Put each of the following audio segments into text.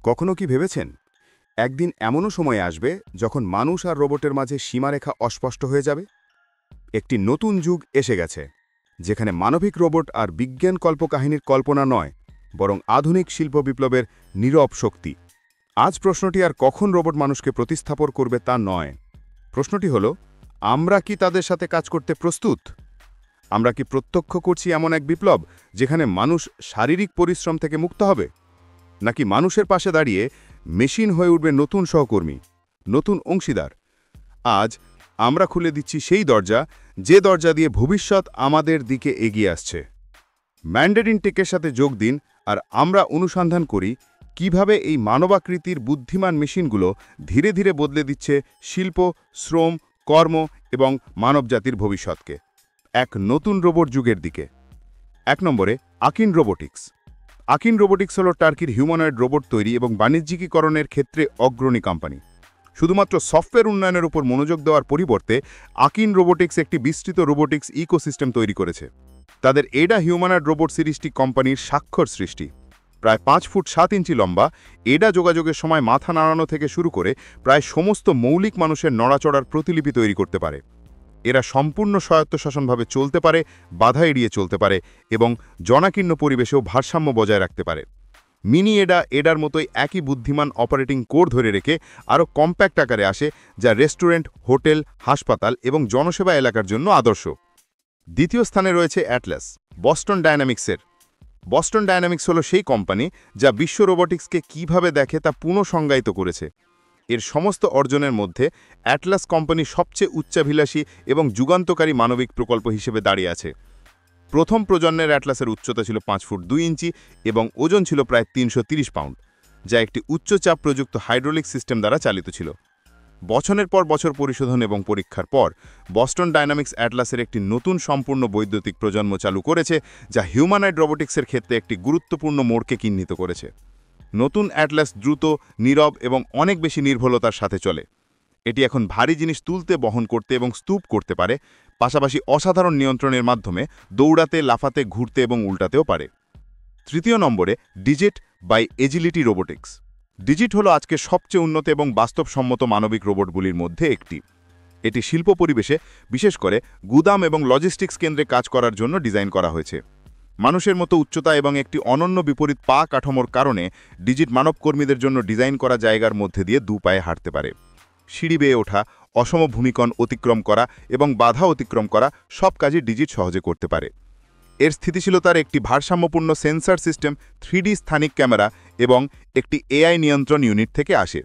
কখনো কি ভেবেছেন একদিন এমনও সময় আসবে যখন মানুষ আর রোবটের মাঝে সীমারেখা অস্পষ্ট হয়ে যাবে? একটি নতুন যুগ এসে গেছে, যেখানে মানবিক রোবট আর বিজ্ঞান কল্পকাহিনীর কল্পনা নয়, বরং আধুনিক শিল্প বিপ্লবের নীরব শক্তি। আজ প্রশ্নটি আর কখন রোবট মানুষকে প্রতিস্থাপন করবে তা নয়। প্রশ্নটি হল, আমরা কি তাদের সাথে কাজ করতে প্রস্তুত? আমরা কি প্রত্যক্ষ করছি এমন এক বিপ্লব যেখানে মানুষ শারীরিক পরিশ্রম থেকে মুক্ত হবে, নাকি মানুষের পাশে দাঁড়িয়ে মেশিন হয়ে উঠবে নতুন সহকর্মী, নতুন অংশীদার? আজ আমরা খুলে দিচ্ছি সেই দরজা, যে দরজা দিয়ে ভবিষ্যৎ আমাদের দিকে এগিয়ে আসছে। ম্যান্ডারিন টেকের সাথে যোগ দিন আর আমরা অনুসন্ধান করি কিভাবে এই মানবাকৃতির বুদ্ধিমান মেশিনগুলো ধীরে ধীরে বদলে দিচ্ছে শিল্প, শ্রম, কর্ম এবং মানবজাতির ভবিষ্যৎকে এক নতুন রোবট যুগের দিকে। 1 নম্বরে, আকিন রোবোটিক্স। আকিন রোবোটিক্স হল টার্কির হিউম্যানয়েড রোবট তৈরি এবং বাণিজ্যিকীকরণের ক্ষেত্রে অগ্রণী কোম্পানি। শুধুমাত্র সফটওয়্যার উন্নয়নের উপর মনোযোগ দেওয়ার পরিবর্তে আকিন রোবোটিক্স একটি বিস্তৃত রোবোটিক্স ইকোসিস্টেম তৈরি করেছে। তাদের এডা হিউম্যানয়েড রোবট সিরিজটি কোম্পানির স্বাক্ষর সৃষ্টি। প্রায় 5 ফুট 7 ইঞ্চি লম্বা, এডা যোগাযোগের সময় মাথা নাড়ানো থেকে শুরু করে প্রায় সমস্ত মৌলিক মানুষের নড়াচড়ার প্রতিলিপি তৈরি করতে পারে। এরা সম্পূর্ণ স্বায়ত্তশাসনভাবে চলতে পারে, বাধা এড়িয়ে চলতে পারে এবং জনাকীর্ণ পরিবেশেও ভারসাম্য বজায় রাখতে পারে। মিনি এডার মতোই একই বুদ্ধিমান অপারেটিং কোর ধরে রেখে আরও কম্প্যাক্ট আকারে আসে, যা রেস্টুরেন্ট, হোটেল, হাসপাতাল এবং জনসেবা এলাকার জন্য আদর্শ। দ্বিতীয় স্থানে রয়েছে অ্যাটলাস, বস্টন ডায়নামিক্সের। বস্টন ডায়নামিক্স হল সেই কোম্পানি যা বিশ্ব রোবোটিক্সকে কিভাবে দেখে তা পুনঃসংজ্ঞায়িত করেছে। এর সমস্ত অর্জনের মধ্যে অ্যাটলাস কোম্পানি সবচেয়ে উচ্চাভিলাষী এবং যুগান্তকারী মানবিক প্রকল্প হিসেবে দাঁড়িয়ে আছে। প্রথম প্রজন্মের অ্যাটলাসের উচ্চতা ছিল 5 ফুট 2 ইঞ্চি এবং ওজন ছিল প্রায় 330 পাউন্ড, যা একটি উচ্চচাপ প্রযুক্ত হাইড্রোলিক সিস্টেম দ্বারা চালিত ছিল। বছরের পর বছর পরিশোধন এবং পরীক্ষার পর বস্টন ডায়নামিক্স অ্যাটলাসের একটি নতুন সম্পূর্ণ বৈদ্যুতিক প্রজন্ম চালু করেছে, যা হিউম্যানয়েড রোবোটিক্সের ক্ষেত্রে একটি গুরুত্বপূর্ণ মোড়কে চিহ্নিত করেছে। নতুন অ্যাটলাস দ্রুত, নীরব এবং অনেক বেশি নির্ভুলতার সাথে চলে। এটি এখন ভারী জিনিস তুলতে, বহন করতে এবং স্তূপ করতে পারে, পাশাপাশি অসাধারণ নিয়ন্ত্রণের মাধ্যমে দৌড়াতে, লাফাতে, ঘুরতে এবং উল্টাতেও পারে। তৃতীয় নম্বরে, Digit by Agility Robotics. Digit হল আজকের সবচেয়ে উন্নত এবং বাস্তবসম্মত মানবিক রোবটগুলির মধ্যে একটি। এটি শিল্প পরিবেশে, বিশেষ করে গুদাম এবং লজিস্টিক্স কেন্দ্রে কাজ করার জন্য ডিজাইন করা হয়েছে। মানুষের মতো উচ্চতা এবং একটি অনন্য বিপরীত পা কাঠামোর কারণে ডিজিট মানবকর্মীদের জন্য ডিজাইন করা জায়গার মধ্যে দিয়ে 2 পায়ে হাঁটতে পারে। সিঁড়ি বেয়ে ওঠা, অসম ভূমিকণ অতিক্রম করা এবং বাধা অতিক্রম করা সব কাজই ডিজিট সহজে করতে পারে। এর স্থিতিশীলতার একটি ভারসাম্যপূর্ণ সেন্সর সিস্টেম, 3D স্থানিক ক্যামেরা এবং একটি এআই নিয়ন্ত্রণ ইউনিট থেকে আসে।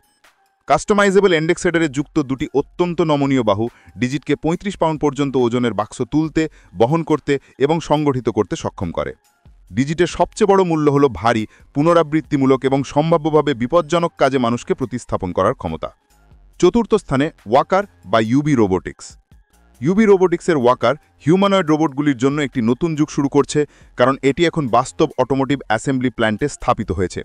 কাস্টমাইজেবল ইন্ডেক্সেডারে যুক্ত 2টি অত্যন্ত নমনীয় বাহু ডিজিটকে 35 পাউন্ড পর্যন্ত ওজনের বাক্স তুলতে, বহন করতে এবং সংগঠিত করতে সক্ষম করে। ডিজিটের সবচেয়ে বড় মূল্য হল ভারী, পুনরাবৃত্তিমূলক এবং সম্ভাব্যভাবে বিপজ্জনক কাজে মানুষকে প্রতিস্থাপন করার ক্ষমতা। চতুর্থ স্থানে ওয়াকার বা ইউবি রোবোটিক্স। ইউবি রোবোটিক্সের ওয়াকার হিউম্যানয়েড রোবটগুলির জন্য একটি নতুন যুগ শুরু করছে, কারণ এটি এখন বাস্তব অটোমোটিভ অ্যাসেম্বলি প্ল্যান্টে স্থাপিত হয়েছে।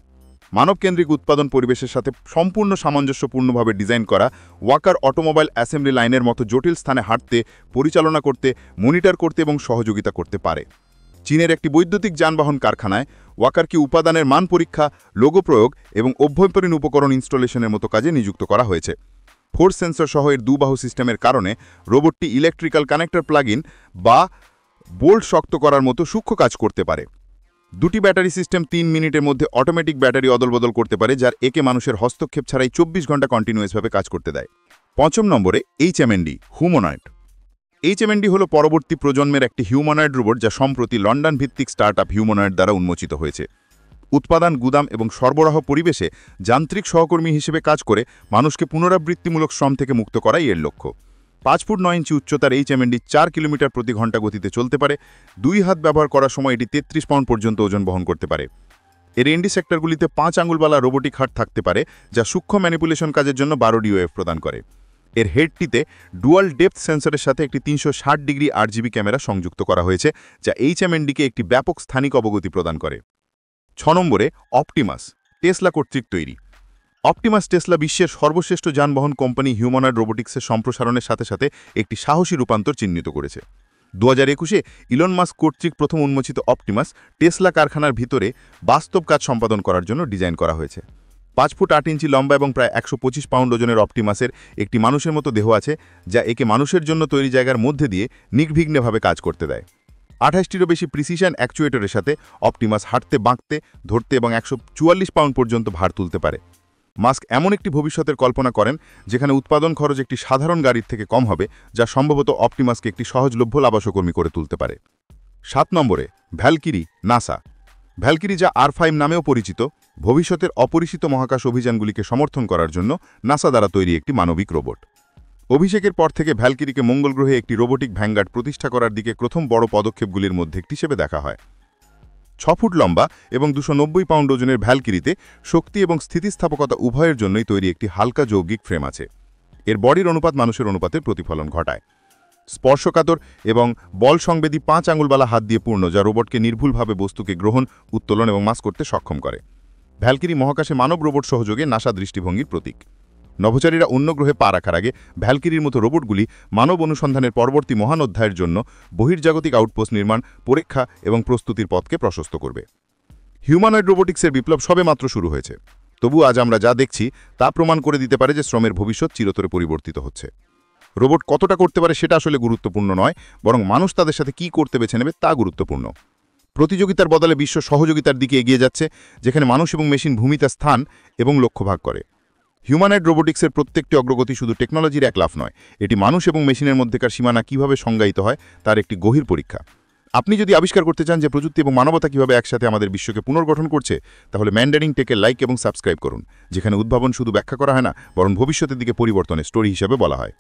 মানবকেন্দ্রিক উৎপাদন পরিবেশের সাথে সম্পূর্ণ সামঞ্জস্যপূর্ণভাবে ডিজাইন করা ওয়াকার অটোমোবাইল অ্যাসেম্বলি লাইনের মতো জটিল স্থানে হাঁটতে, পরিচালনা করতে, মনিটর করতে এবং সহযোগিতা করতে পারে। চীনের একটি বৈদ্যুতিক যানবাহন কারখানায় ওয়াকারকে উপাদানের মান পরীক্ষা, লোগো প্রয়োগ এবং অভ্যন্তরীণ উপকরণ ইনস্টলেশনের মতো কাজে নিযুক্ত করা হয়েছে। ফোর্স সেন্সর সহ এর 2 বাহু সিস্টেমের কারণে রোবটটি ইলেকট্রিক্যাল কানেক্টর প্লাগ-ইন বা বোল্ট শক্ত করার মতো সূক্ষ্ম কাজ করতে পারে। 2টি ব্যাটারি সিস্টেম 3 মিনিটের মধ্যে অটোমেটিক ব্যাটারি অদলবদল করতে পারে, যার একে মানুষের হস্তক্ষেপ ছাড়াই 24 ঘন্টা কন্টিনিউয়াসভাবে কাজ করতে দেয়। 5 নম্বরে, HMND হিউম্যানয়েড। HMND হল পরবর্তী প্রজন্মের একটি হিউম্যানয়েড রোবট, যা সম্প্রতি লন্ডন ভিত্তিক স্টার্টআপ হিউম্যানয়েড দ্বারা উন্মোচিত হয়েছে। উৎপাদন, গুদাম এবং সরবরাহ পরিবেশে যান্ত্রিক সহকর্মী হিসেবে কাজ করে মানুষকে পুনরাবৃত্তিমূলক শ্রম থেকে মুক্ত করাই এর লক্ষ্য। 5 ফুট 9 ইঞ্চি উচ্চতার HMND 4 কিলোমিটার প্রতি ঘন্টা গতিতে চলতে পারে। 2 হাত ব্যবহার করার সময় এটি 33 পাউন্ড পর্যন্ত ওজন বহন করতে পারে। এর এন্ডি সেক্টরগুলিতে 5 আঙুলওয়ালা রোবোটিক হাট থাকতে পারে, যা সূক্ষ্ম ম্যানিপুলেশন কাজের জন্য 12 DOF প্রদান করে। এর হেডটিতে ডুয়াল ডেপথ সেন্সরের সাথে একটি 360 ডিগ্রি RGB ক্যামেরা সংযুক্ত করা হয়েছে, যা HMNDকে একটি ব্যাপক স্থানিক অবগতি প্রদান করে। 6 নম্বরে, অপটিমাস, টেসলা কর্তৃক তৈরি। অপটিমাস টেসলা বিশ্বের সর্বশ্রেষ্ঠ যানবাহন কোম্পানি হিউম্যানয়েড রোবোটিক্সের সম্প্রসারণের সাথে সাথে একটি সাহসী রূপান্তর চিহ্নিত করেছে। 2021-এ ইলন মাস্ক কর্তৃক প্রথম উন্মোচিত অপটিমাস টেসলা কারখানার ভিতরে বাস্তব কাজ সম্পাদন করার জন্য ডিজাইন করা হয়েছে। 5 ফুট 8 ইঞ্চি লম্বা এবং প্রায় 125 পাউন্ড ওজনের অপটিমাসের একটি মানুষের মতো দেহ আছে, যা একে মানুষের জন্য তৈরি জায়গার মধ্যে দিয়ে নির্বিঘ্নভাবে কাজ করতে দেয়। 28টিরও বেশি প্রিসিশন অ্যাকচুয়েটরের সাথে অপটিমাস হাঁটতে, বাঁকতে, ধরতে এবং 144 পাউন্ড পর্যন্ত ভার তুলতে পারে। মাস্ক এমন একটি ভবিষ্যতের কল্পনা করেন যেখানে উৎপাদন খরচ একটি সাধারণ গাড়ির থেকে কম হবে, যা সম্ভবত অপটিমাসকে একটি সহজলভ্য লাভাসকর্মী করে তুলতে পারে। 7 নম্বরে ভ্যালকিরি, নাসা। ভ্যালকিরি, যা R5 নামেও পরিচিত, ভবিষ্যতের অপরিচিত মহাকাশ অভিযানগুলিকে সমর্থন করার জন্য নাসা দ্বারা তৈরি একটি মানবিক রোবট। অভিষেকের পর থেকে ভ্যালকিরিকে মঙ্গল গ্রহে একটি রোবোটিক ভ্যানগার্ড প্রতিষ্ঠা করার দিকে প্রথম বড় পদক্ষেপগুলির মধ্যে একটি হিসেবে দেখা হয়। 6 ফুট লম্বা এবং 290 পাউন্ড ওজনের ভ্যালকিরিতে শক্তি এবং স্থিতিস্থাপকতা উভয়ের জন্যই তৈরি একটি হালকা যৌগিক ফ্রেম আছে। এর বডির অনুপাত মানুষের অনুপাতের প্রতিফলন ঘটায়। স্পর্শকাতর এবং বল সংবেদী 5 আঙুলওয়ালা হাত দিয়ে পূর্ণ, যা রোবটকে নির্ভুলভাবে বস্তুকে গ্রহণ, উত্তোলন এবং মাস করতে সক্ষম করে। ভ্যালকিরি মহাকাশে মানব রোবট সহযোগে নাসা দৃষ্টিভঙ্গির প্রতীক। নভোচারীরা অন্য গ্রহে পা রাখার আগে ভ্যালকিরির মতো রোবটগুলি মানব অনুসন্ধানের পরবর্তী মহান অধ্যায়ের জন্য বহির্জাগতিক আউটপোস্ট নির্মাণ, পরীক্ষা এবং প্রস্তুতির পথকে প্রশস্ত করবে। হিউম্যানয়েড রোবোটিক্সের বিপ্লব সবেমাত্র শুরু হয়েছে, তবু আজ আমরা যা দেখছি তা প্রমাণ করে দিতে পারে যে শ্রমের ভবিষ্যৎ চিরতরে পরিবর্তিত হচ্ছে। রোবট কতটা করতে পারে সেটা আসলে গুরুত্বপূর্ণ নয়, বরং মানুষ তাদের সাথে কী করতে বেছে নেবে তা গুরুত্বপূর্ণ। প্রতিযোগিতার বদলে বিশ্ব সহযোগিতার দিকে এগিয়ে যাচ্ছে, যেখানে মানুষ এবং মেশিন ভূমিতে স্থান এবং লক্ষ্য ভাগ করে। হিউম্যানয়েড রোবোটিক্সের প্রত্যেকটি অগ্রগতি শুধু টেকনোলজির এক লাফ নয়, এটি মানুষ এবং মেশিনের মধ্যেকার সীমানা কীভাবে সংজ্ঞায়িত হয় তার একটি গভীর পরীক্ষা। আপনি যদি আবিষ্কার করতে চান যে প্রযুক্তি এবং মানবতা কীভাবে একসাথে আমাদের বিশ্বকে পুনর্গঠন করছে, তাহলে ম্যান্ডারিং টেকে লাইক এবং সাবস্ক্রাইব করুন, যেখানে উদ্ভাবন শুধু ব্যাখ্যা করা হয় না, বরং ভবিষ্যতের দিকে পরিবর্তনের স্টোরি হিসাবে বলা হয়।